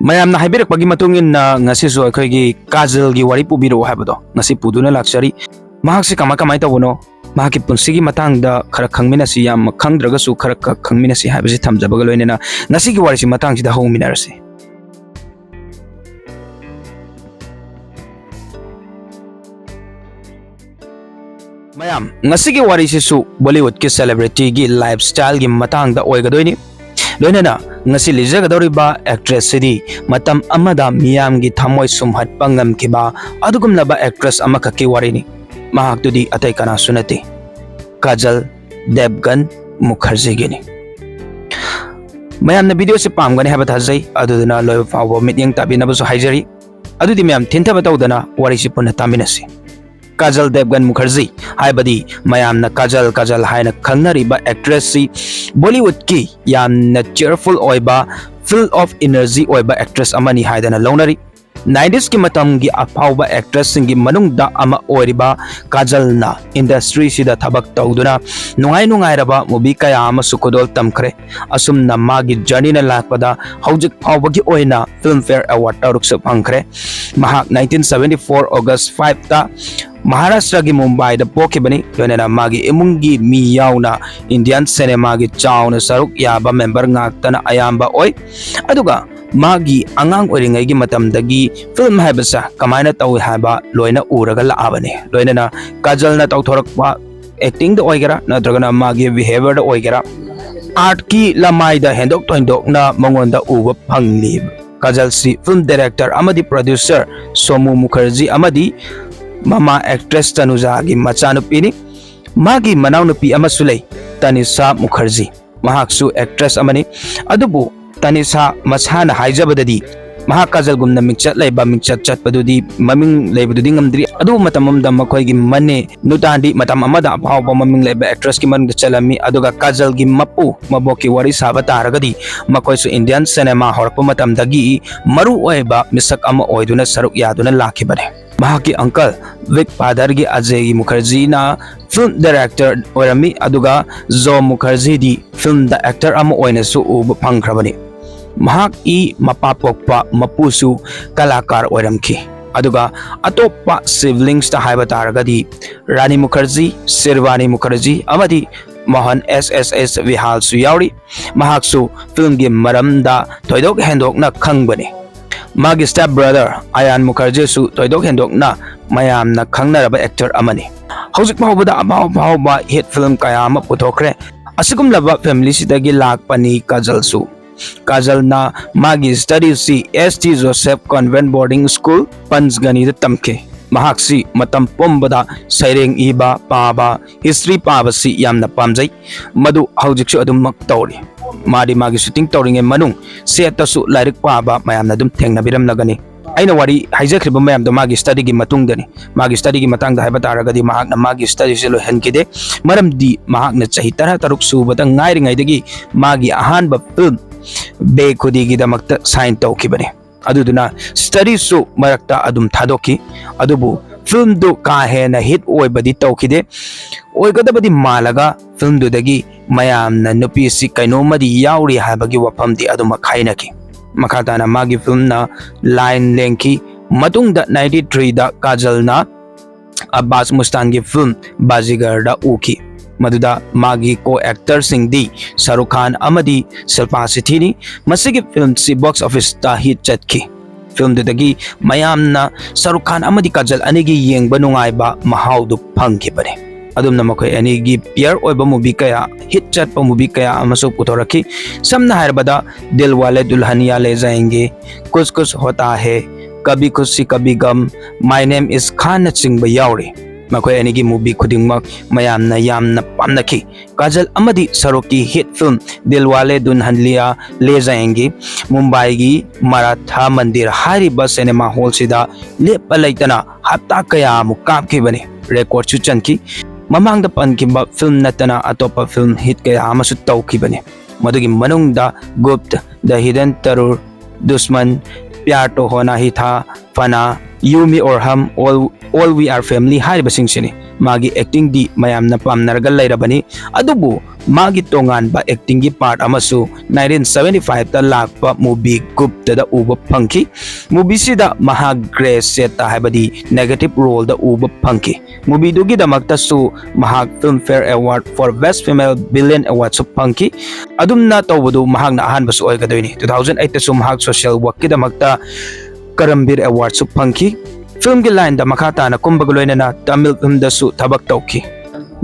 mayamna haibirapagi matungin na ngasi su akhoi Kajal gi wari pubiro haibado ngasi puduna laksari mahak si kama kamai tawno mahaki punsigi matang da khara khangmina si yam khangdraga su khara khangmina si haibasi thamjabaga loinena ngasi gi wari si matang si da hongminarasi mayam ngasi gi wari si su Bollywood ki celebrity gi lifestyle gi matang da oigadoini loinena ngasi lijagadoriba actress sidi matam amada miyam gi thamoi sumhat pangam kiba adugumlaba actress amaka ki warini mahak tudi atai kana sunati Kajal Devgan Mukherjee gini mayam na video se pamgani haba thajai aduduna loy fawo mityang tabina basu haijari adudi mayam thinta batawdana wari si punna taminasi Kajal Devgan Mukherjee haibadi mayam na Kajal haina khangnariba actress si Bollywood ki yamna cheerful oiba full of energy oiba actress amani haidana launari 90s ki matam gi apauba actress singi manungda ama oiriba Kajal na industry sida thabak tawduna nungai raba movie kaya ama sukodol tamkhre asumna magi journey na lakpada haujik phawbagi oina Filmfare Award taruksa phangkhre mahak 1974 August 5 ta Maharashtra gi Mumbai da pokibani loinena magi imungi mi yauna Indian cinema gi chauna saruk yaba member ngaktana ayamba oi aduga magi angang oringai gi matamdagi film haibasa kamaina tawi haba loina uraga laabani loinena Kajal na tawthorakpa acting da oigera nadragana magi behavior da oigera art ki lamai da hendok toindok na mangonda uba phangli Kajal si film director amadi producer Somu Mukherjee amadi mama actress Tanuja gi machanupini magi manaunupi amasulei Tanisha Mukherjee mahaksu actress amani adubu Tanisha machana haijabadadi mahak Kajal gumna mingchat laiba mingchat chatpadudi maming laibadudi ngamdri adu matamamda makhoi gi manne nutandi matam amada phawba maming laiba actress ki manung chalami aduga Kajal gi mapu maboki wari saba taragadi makhoi su Indian cinema horpa matamdagi maru oiba misak ama oiduna saruk yaduna lakhibane mahaki uncle Vic Padar gi Ajay Mukherjee na film director oirami aduga Zo Mukherjee di film the actor ama oina su uba phangkhrabani mahak I mapapokpa mapusu kalakar oiramki aduga atoppa siblings ta haiba taragadi Rani Mukherjee Sirvani Mukherjee amadi Mohan SSS Vihal su yauri mahak su film gi maramda thoidok hendok na khangbani magi step brother Ayan Mukherjee su toidok hendok na mayam na khangnaraba actor amani hojik mahobada ababa hit film kaya ama puthokre asigum laba family sidagi lakpani Kajal su Kajal na magi study si ST Joseph Convent Boarding School Panjgani da tamke mahaksi matam pombada saireng iba paba history paba si yamna pamjai madu hojik su adum mak tawri madi magi shooting tawring manung set ta su lairik paba mayamna dum thengna biram lagani aina wari haijakriba mayam do magi study gi matung dani magi study gi matang da haiba taragadi mahak na magi study se lo henkide maram di mahak na chahi tara taruk su bata ngairi ngai dagi magi ahan ba film be khudi gi damakta sign tawkibani aduduna study su marakta adum thadoki adubu film do ka hena hit oibadi tawkide oigadabadi malaga film do dagi mayam na nupi si kainomadi yauri habagi wafam di aduma khainaki makhatana magi film na line lengki matungda 93 da Kajal na Abbas Mustan gi film Bazigar da uki maduda magi co-actor singdi Shahrukh Khan amadi Shilpa Shetty ni masigi film si box office ta hit chatki film dagi mayam na Shahrukh Khan amadi Kajal anigi yengba nungaiba mahaudu phangkibane adum na makhoi ani gi pair oiba movie kaya hit chat pa movie kaya amaso puthoraki samna harbada Dilwale Dulhaniya Le Jayenge kuch hota hai kabhi khushi kabhi gum My Name Is Khan na chingba yauri makhoi ani gi movie khudingmak mayamna yamna pamnaki Kajal amadi Shahrukh ki hit film Dilwale Dulhaniya Le Jayenge Mumbai gi Maratha Mandir hariba cinema hall sida lepa laitana hapta kaya mukap ki bane record chu chanki mamang da pankimba film natana atopa film hit kaya amasu tawkibani madugi manungda Gupt The Hidden Terror Dushman Pyar To Hona Hi Tha Fana You Me Or Hum All We Are Family hariba singsini मागी acting दी मयामना पामनरगा लैरबनी अदुबु मागी तोंगानबा acting की part अमसु 1975 ता Lakpa movie गुप्त दा उबा funky movie सिदा महा grace सेता हाबदी नेगेटिव रोल दा उबा फंकी मूवी दुगी दमक्तसु महा film fair award for best female villain award सु फंकी अदुमना तौबदु महागना अहानबसु ओइगदोइनी 2008 तसु महाग सोशल वर्क की दमक्ता करमबीर अवार्ड सु फंकी फिल्म की लाइन दा मखा ताना कुंबग लोइनना तमिल फिल्म दसु थबक तौकी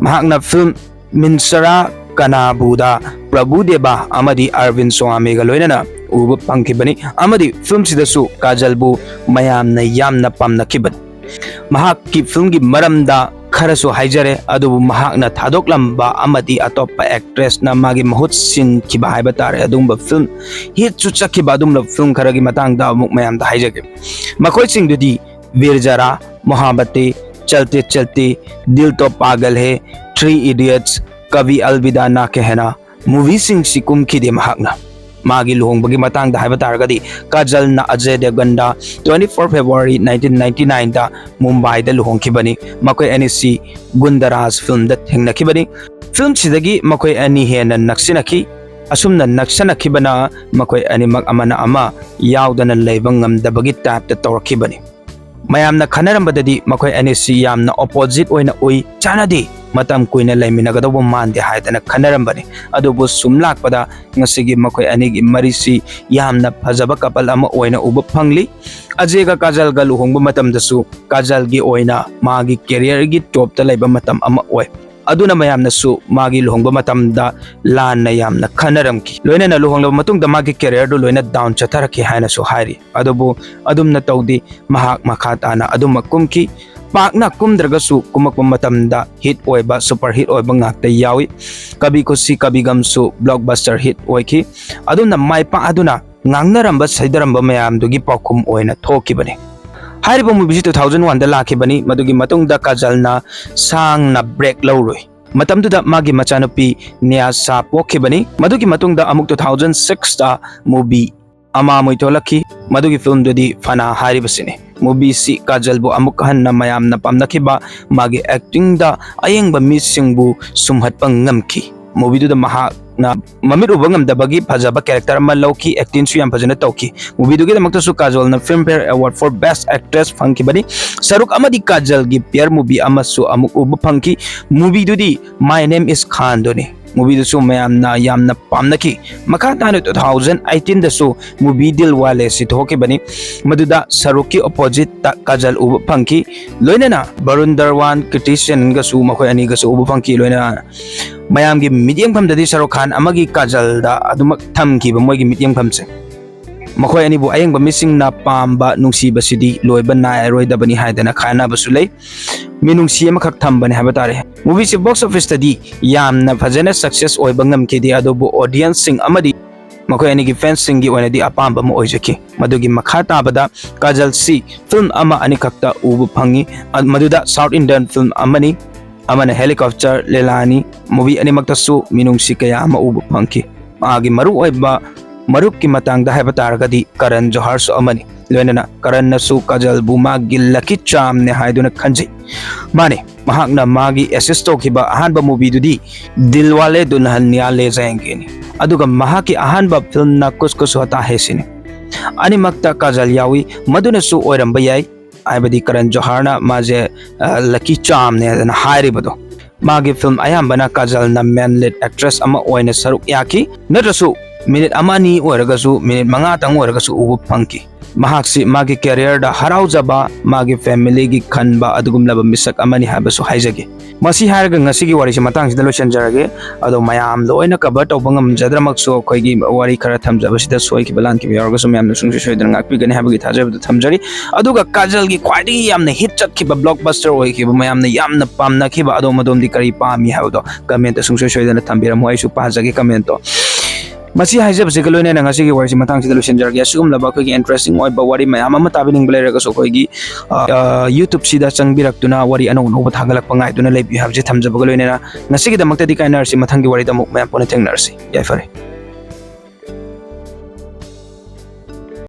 महागना फिल्म मिनसरा कनाबुदा प्रभुदेवा अमदी अरविंद स्वामी गा लोइनना उब फंकीबनी अमदी फिल्म सिदसु काजलबु मयामना यामना पामनखिबन महाग की फिल्म की मरमदा खरसु हाइजरे अदुबु महागना थादोकलंबा अमदी अतोप्पा एक्ट्रेस ना मागी महुत सिंखिबा हाइबा तारे अदुंबा फिल्म हिट चु चखिबा अदुंबा फिल्म खरगी मतंगदा अमुक मयामदा हाइजगे मखोय सिंगदुदी वीर जरा मोहब्बते चलते चलते दिल तो पागल है 3 इडियट्स कभी अलविदा ना कहना मूवी सिंग सिकुम खिदे महागना मागी लुहोंबगी मतंगदा हाइबा तारगदी काजल ना अजय देवगन 24 फेब्रुआरी 1999 दा मुंबई दा लुहोंखिबनी मकोय एनसी गुंदराज फिल्म दा थेंगनखिबनी फिल्म सिदगी मकोय अनि हेना नक्सिनखि असुमना नक्सनखिबना मकोय अनिमक अमना अमा यावदना लेबा ngamdabagi टाइप दा तौरखिबनी मयामना खनरंबददी मकोय एनसी यामना ऑपोजिट ओइना ओइ चानादे मतम कुइना लेमिनगदबो मानदे हायदना खनरंबनी अदुबु सुमलाकपदा ngasigi मकोय अनिगी मरिसी यामना फजबा कपल अमा ओइना उब फंगली अजेगा काजल गा लुहोंबा मतमदसु काजल गी ओइना मागी करियर गी टॉप ता लेबा मतम अमा ओइ अदुना मयामनसु मागी लुहोंबा मतमदा लानना यामना खनरमकी लोइना लुहोंगला मतुंगदा मागी करियर दु लोइना डाउन चथरकी हायनासु हायरि अदुबु अदुमना तौदी महाक मखाताना अदुम कुमकी पाकना कुमद्रगसु कुमकपा मतमदा हिट ओइबा सुपर हिट ओइबा ngakta yawi कभी खुशी कभी गमसु ब्लॉकबस्टर हिट ओइखि अदुना माइपा अदुना ngangnaramba saidaramba mayamdugi paukum oina thokibani हारिबा मूवी 2001 दा लाखिबनी मदुगी मतुंगदा काजलना सांगना ब्रेक लौरोय मतमदुदा मागी मचानुपी न्यासा पोखिबनी मदुगी मतुंगदा अमुक 2006 दा मूवी अमा मोइथोलखी मदुगी फिल्म दुदी फना हारिबसिने मूवी सी काजलबु अमुक हन्ना मयामना पामनखिबा मागी एक्टिंग दा अयंगबा मिसिंगबु सुमहतपा ngamki मूवी दुदा महा ना ममिर उबंगम दबगी फजबा कैरेक्टर अमा लौकी एक्टिंग सु याम फजना तौकी मूवी दुगी दमक्तसु काजल ना Filmfare award for best actress फंकीबनी सरुक अमदी काजल गी पेयर मूवी अमसु अमुक उब फंकी मूवी दुदी माय नेम इज खान दोने मूवी दुसु मयामना यामना पामनकी मखा ताने 2018 दसु मूवी दिल वाले सिथोके बनी मदुदा सरुक की अपोजिट ता काजल उब फंकी लोइनना वरुण धवन क्रिटिशियन गसु मखोय अनि गसु उब फंकी लोइना मयाम की मीडियम फम ददी सरुक खान अमगी काजल दा अदुमक थमकी मोगी मीडियम फम से मखोय अनि बु अयंग मिसिंग ना पामबा नुंसी बसिदी लोइबा नाय रोइदबनी हायदना खाना बसुलै मिनुंसी अमखक थमबने हाबा तारे मूवी से बॉक्स ऑफिस तदी यामना फजना सक्सेस ओइबा ngamkidi अदुबु ऑडियंस सिंग अमदी मखोय अनि की फैंस सिंग की ओइनदी अपाम म ओइजकी मदुगी मखा ताबदा काजल सी फिल्म अमा अनि खक्ता उब फंगी मदुदा साउथ इंडियन फिल्म अमनी अमन हेलीकॉप्टर लेलानी मूवी अनिमक्तसु मिनुंसी कया अमा उब फंकी आगे मरु ओइबा मरुक की मतंगदा है बतारगदी करण जोहर सु अमनी लोइनना करण नसु काजल बुमा गिल्लकी चाम ने हाइदुना खंजै माने महागना मागी एसिस्ट तोखिबा अहानबा मूवी दुदी दिलवाले दुल्हनिया ले जाएंगे नि अदुगा महाकी अहानबा फिल्म ना कुछ कुछ होता है सिने अनिमक्ता काजल यावी मदुनसु ओइरंबा याई आइबदी करण जोहरना माजे लकी चाम ने हाइरिबदो मागी फिल्म अयाम्बना काजल ना मेन लीड एक्ट्रेस अमा ओइने सरुक याकी नरसु मिनिट अमानी ओरगसु मिनिट मंगा तंग ओरगसु उब फंकी महाक्सी मागी करियर दा हराउजबा मागी फैमिली की खनबा अदुगुमलबा मिसक अमानी हाबसु हाइजगे मसी हारगा ngasiगी wari se matang sida lotion jarage ado mayam loina cover tawbangam jadramaks so khoigi wari khara thamjaba sida soi ki balan ki yorga so mayam sungsi soidana ngakpi gani habagi thajaba thamjari aduga kajal gi khwaidi yamna hit chakhiba blockbuster oi ki mayamna yamna pamna khiba ado madom di kari pami habdo comment sungsi soidana thambiram moi su pajagi comment to मसी हाइजबसे गलोने नंगासी वारी मतंग सिदा lotion जरगे assume लबा खगी interesting ओइ बवारी मयाम अमा ताबिनिंग बलेरग सो खगी YouTube सिदा चंगबिरक्तुना वारी अनो no थागलक पंगाइ दुना लेबि हाबजे थमजब गलोने ना नसिगी दमक्तदि काइनरसी मथंगी वारी दमुक मयाम पोने थेंगनरसी याय फरे।